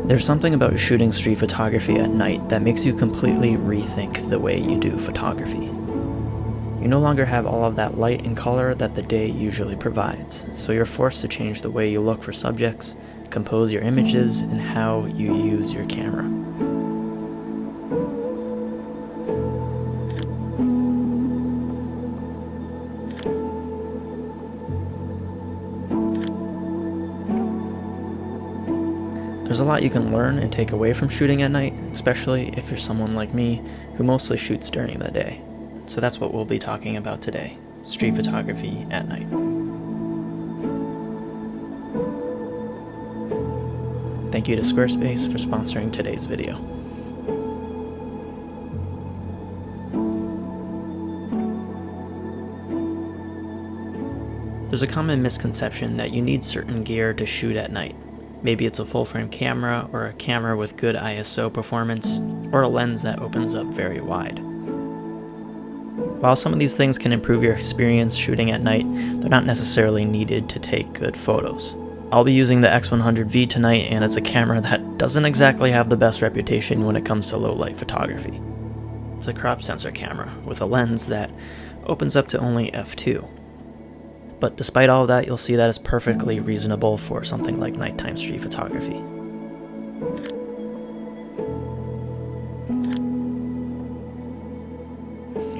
There's something about shooting street photography at night that makes you completely rethink the way you do photography. You no longer have all of that light and color that the day usually provides, so you're forced to change the way you look for subjects, compose your images, and how you use your camera. There's a lot you can learn and take away from shooting at night, especially if you're someone like me who mostly shoots during the day. So that's what we'll be talking about today, street photography at night. Thank you to Squarespace for sponsoring today's video. There's a common misconception that you need certain gear to shoot at night. Maybe it's a full-frame camera, or a camera with good ISO performance, or a lens that opens up very wide. While some of these things can improve your experience shooting at night, they're not necessarily needed to take good photos. I'll be using the X100V tonight, and it's a camera that doesn't exactly have the best reputation when it comes to low-light photography. It's a crop sensor camera with a lens that opens up to only f2. But despite all of that, you'll see that it's perfectly reasonable for something like nighttime street photography.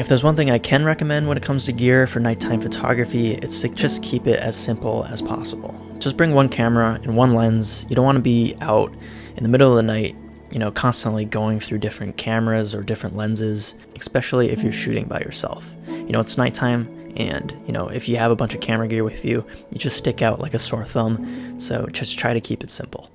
If there's one thing I can recommend when it comes to gear for nighttime photography, it's to just keep it as simple as possible. Just bring one camera and one lens. You don't want to be out in the middle of the night, constantly going through different cameras or different lenses, especially if you're shooting by yourself. It's nighttime. And, if you have a bunch of camera gear with you, you just stick out like a sore thumb, so just try to keep it simple.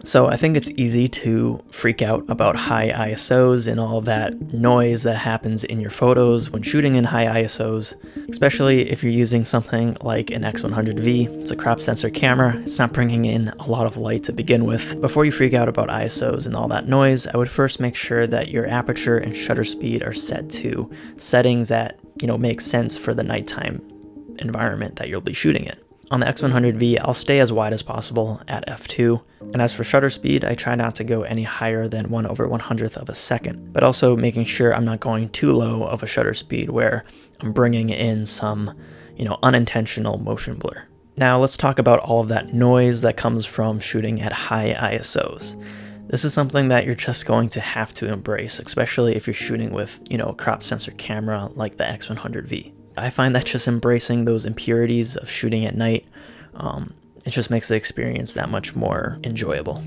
So I think it's easy to freak out about high ISOs and all that noise that happens in your photos when shooting in high ISOs, especially if you're using something like an X100V. It's a crop sensor camera. It's not bringing in a lot of light to begin with. Before you freak out about ISOs and all that noise, I would first make sure that your aperture and shutter speed are set to settings that, make sense for the nighttime environment that you'll be shooting in. On the X100V, I'll stay as wide as possible at f2, and as for shutter speed, I try not to go any higher than 1/100th of a second, but also making sure I'm not going too low of a shutter speed where I'm bringing in some, unintentional motion blur. Now let's talk about all of that noise that comes from shooting at high ISOs. This is something that you're just going to have to embrace, especially if you're shooting with, a crop sensor camera like the X100V. I find that just embracing those impurities of shooting at night, it just makes the experience that much more enjoyable.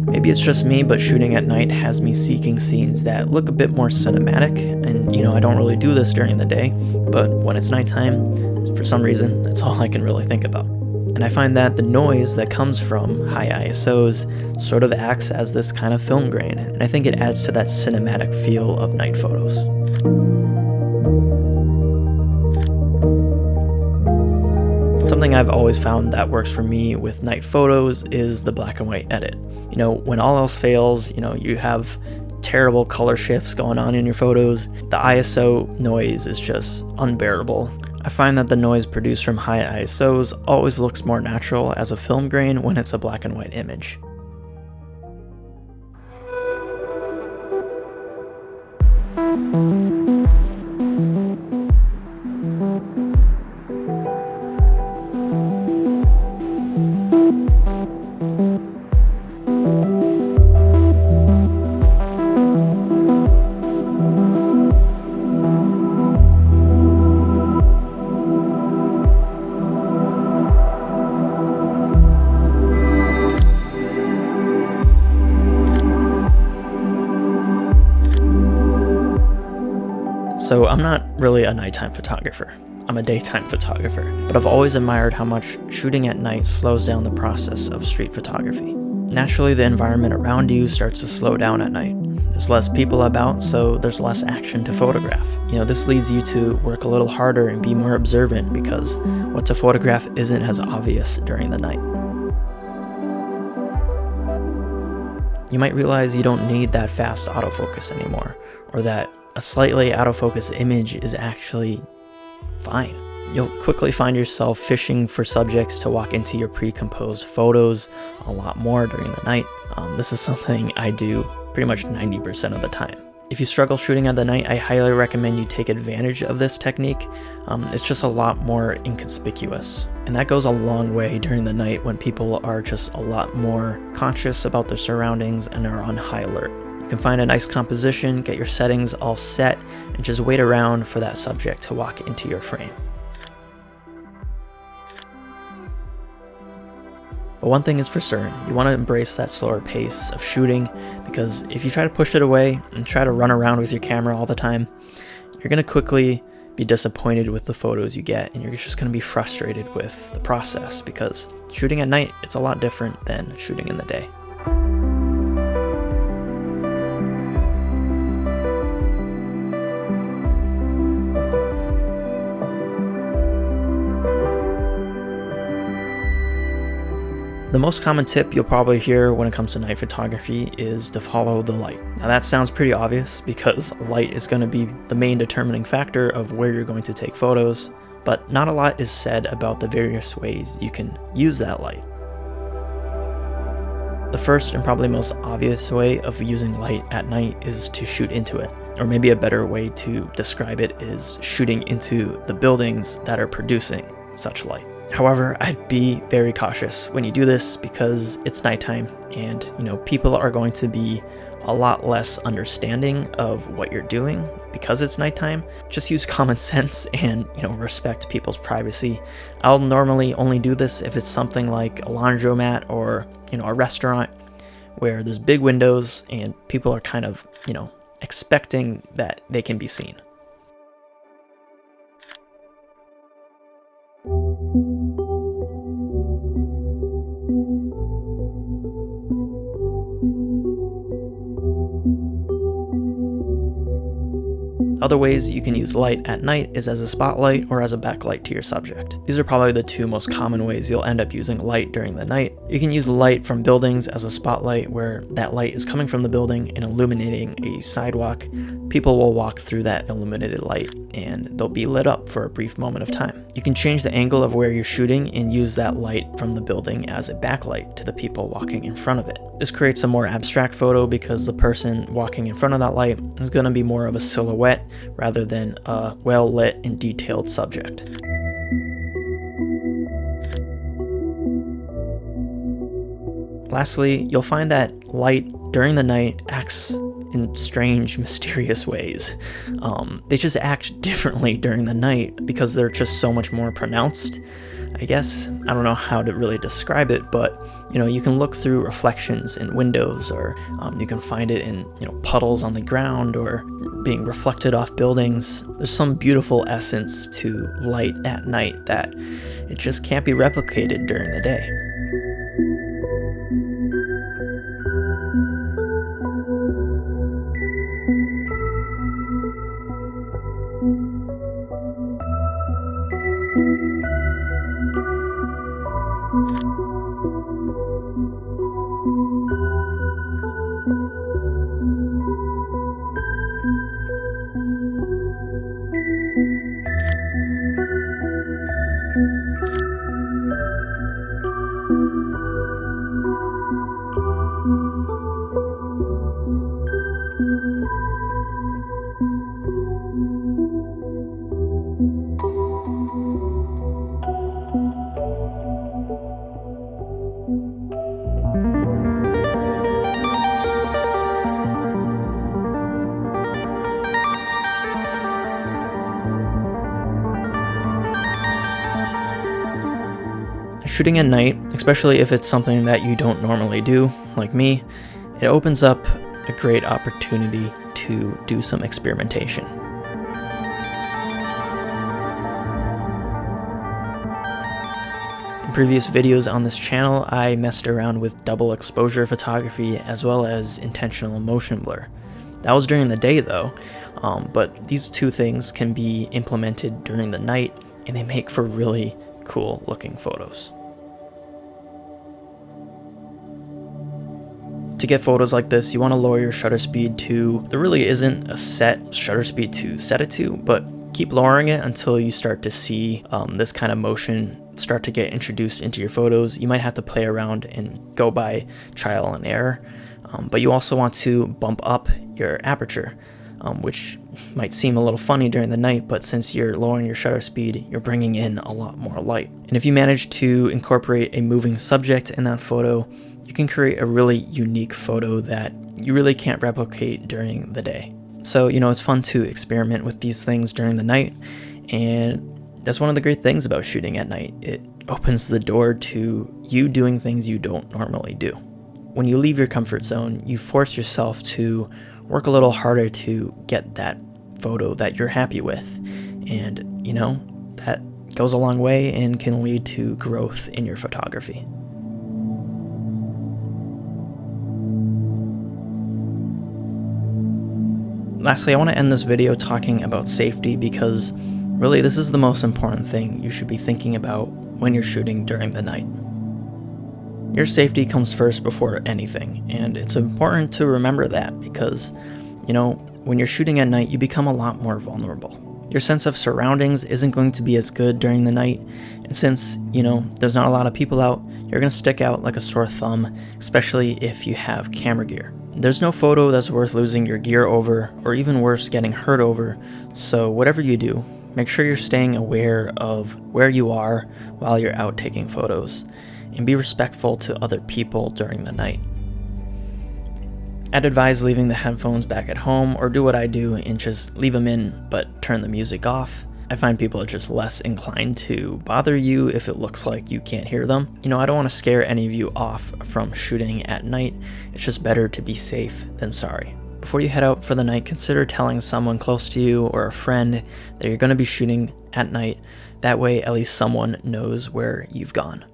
Maybe it's just me, but shooting at night has me seeking scenes that look a bit more cinematic, and I don't really do this during the day, but when it's nighttime, for some reason, that's all I can really think about. And I find that the noise that comes from high ISOs sort of acts as this kind of film grain, and I think it adds to that cinematic feel of night photos. Something I've always found that works for me with night photos is the black and white edit. When all else fails, you have terrible color shifts going on in your photos, the ISO noise is just unbearable. I find that the noise produced from high ISOs always looks more natural as a film grain when it's a black and white image. So I'm not really a nighttime photographer. I'm a daytime photographer, but I've always admired how much shooting at night slows down the process of street photography. Naturally, the environment around you starts to slow down at night. There's less people about, so there's less action to photograph. This leads you to work a little harder and be more observant because what to photograph isn't as obvious during the night. you might realize you don't need that fast autofocus anymore, or that a slightly out of focus image is actually fine. You'll quickly find yourself fishing for subjects to walk into your pre-composed photos a lot more during the night. This is something I do pretty much 90% of the time. If you struggle shooting at the night, I highly recommend you take advantage of this technique. It's just a lot more inconspicuous. And that goes a long way during the night when people are just a lot more conscious about their surroundings and are on high alert. You can find a nice composition, get your settings all set, and just wait around for that subject to walk into your frame. But one thing is for certain, you want to embrace that slower pace of shooting, because if you try to push it away and try to run around with your camera all the time, you're going to quickly be disappointed with the photos you get, and you're just going to be frustrated with the process, because shooting at night, it's a lot different than shooting in the day. The most common tip you'll probably hear when it comes to night photography is to follow the light. Now that sounds pretty obvious because light is going to be the main determining factor of where you're going to take photos, but not a lot is said about the various ways you can use that light. The first and probably most obvious way of using light at night is to shoot into it, or maybe a better way to describe it is shooting into the buildings that are producing such light. However, I'd be very cautious when you do this because it's nighttime and, people are going to be a lot less understanding of what you're doing because it's nighttime. Just use common sense and, respect people's privacy. I'll normally only do this if it's something like a laundromat or, a restaurant where there's big windows and people are kind of, expecting that they can be seen. Other ways you can use light at night is as a spotlight or as a backlight to your subject. These are probably the two most common ways you'll end up using light during the night. You can use light from buildings as a spotlight where that light is coming from the building and illuminating a sidewalk. People will walk through that illuminated light and they'll be lit up for a brief moment of time. You can change the angle of where you're shooting and use that light from the building as a backlight to the people walking in front of it. This creates a more abstract photo because the person walking in front of that light is going to be more of a silhouette rather than a well-lit and detailed subject. Lastly, you'll find that light during the night acts in strange, mysterious ways. They just act differently during the night because they're just so much more pronounced. I guess, I don't know how to really describe it, but you can look through reflections in windows, or you can find it in puddles on the ground or being reflected off buildings. There's some beautiful essence to light at night that it just can't be replicated during the day. Shooting at night, especially if it's something that you don't normally do, like me, it opens up a great opportunity to do some experimentation. In previous videos on this channel, I messed around with double exposure photography as well as intentional motion blur. That was during the day though, but these two things can be implemented during the night and they make for really cool looking photos. To get photos like this, you want to lower your shutter speed to, there really isn't a set shutter speed to set it to, but keep lowering it until you start to see this kind of motion start to get introduced into your photos. You might have to play around and go by trial and error, but you also want to bump up your aperture, which might seem a little funny during the night, but since you're lowering your shutter speed, you're bringing in a lot more light. And if you manage to incorporate a moving subject in that photo, you can create a really unique photo that you really can't replicate during the day. So, it's fun to experiment with these things during the night, and that's one of the great things about shooting at night. It opens the door to you doing things you don't normally do. When you leave your comfort zone, you force yourself to work a little harder to get that photo that you're happy with. And, that goes a long way and can lead to growth in your photography. Lastly, I want to end this video talking about safety because really this is the most important thing you should be thinking about when you're shooting during the night. Your safety comes first before anything, and it's important to remember that because, when you're shooting at night, you become a lot more vulnerable. Your sense of surroundings isn't going to be as good during the night, and since, there's not a lot of people out, you're going to stick out like a sore thumb, especially if you have camera gear. There's no photo that's worth losing your gear over, or even worse, getting hurt over, so whatever you do, make sure you're staying aware of where you are while you're out taking photos, and be respectful to other people during the night. I'd advise leaving the headphones back at home, or do what I do and just leave them in, but turn the music off. I find people are just less inclined to bother you if it looks like you can't hear them. I don't want to scare any of you off from shooting at night. It's just better to be safe than sorry. Before you head out for the night, consider telling someone close to you or a friend that you're going to be shooting at night. That way, at least someone knows where you've gone.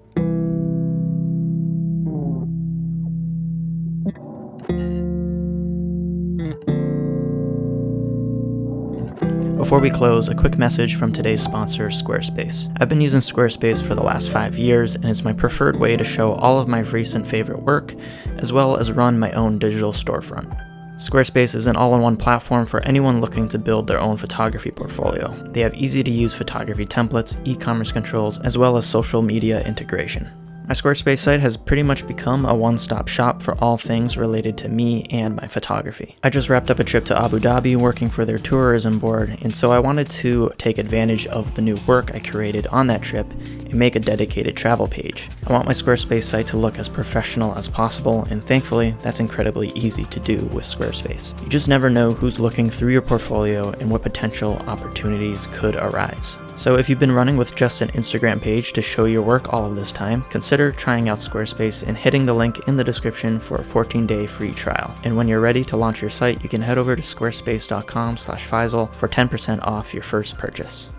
Before we close, a quick message from today's sponsor, Squarespace. I've been using Squarespace for the last 5 years, and it's my preferred way to show all of my recent favorite work, as well as run my own digital storefront. Squarespace is an all-in-one platform for anyone looking to build their own photography portfolio. They have easy-to-use photography templates, e-commerce controls, as well as social media integration. My Squarespace site has pretty much become a one-stop shop for all things related to me and my photography. I just wrapped up a trip to Abu Dhabi working for their tourism board, and so I wanted to take advantage of the new work I created on that trip and make a dedicated travel page. I want my Squarespace site to look as professional as possible, and thankfully, that's incredibly easy to do with Squarespace. You just never know who's looking through your portfolio and what potential opportunities could arise. So if you've been running with just an Instagram page to show your work all of this time, consider trying out Squarespace and hitting the link in the description for a 14-day free trial. And when you're ready to launch your site, you can head over to squarespace.com/Faisal for 10% off your first purchase.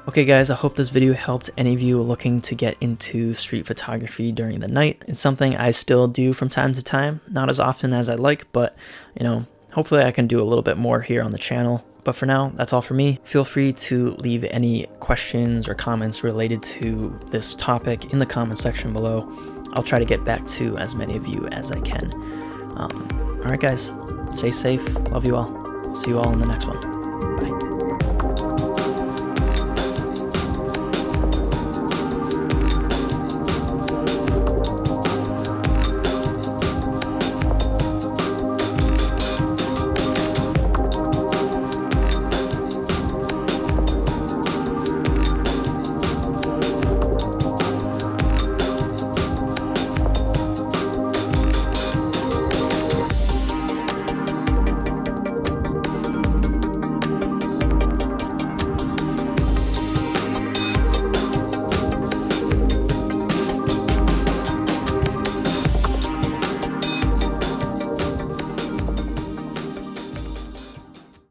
Okay guys, I hope this video helped any of you looking to get into street photography during the night. It's something I still do from time to time, not as often as I'd like, but hopefully I can do a little bit more here on the channel. But for now, that's all for me. Feel free to leave any questions or comments related to this topic in the comment section below. I'll try to get back to as many of you as I can. Alright guys, stay safe. Love you all. See you all in the next one.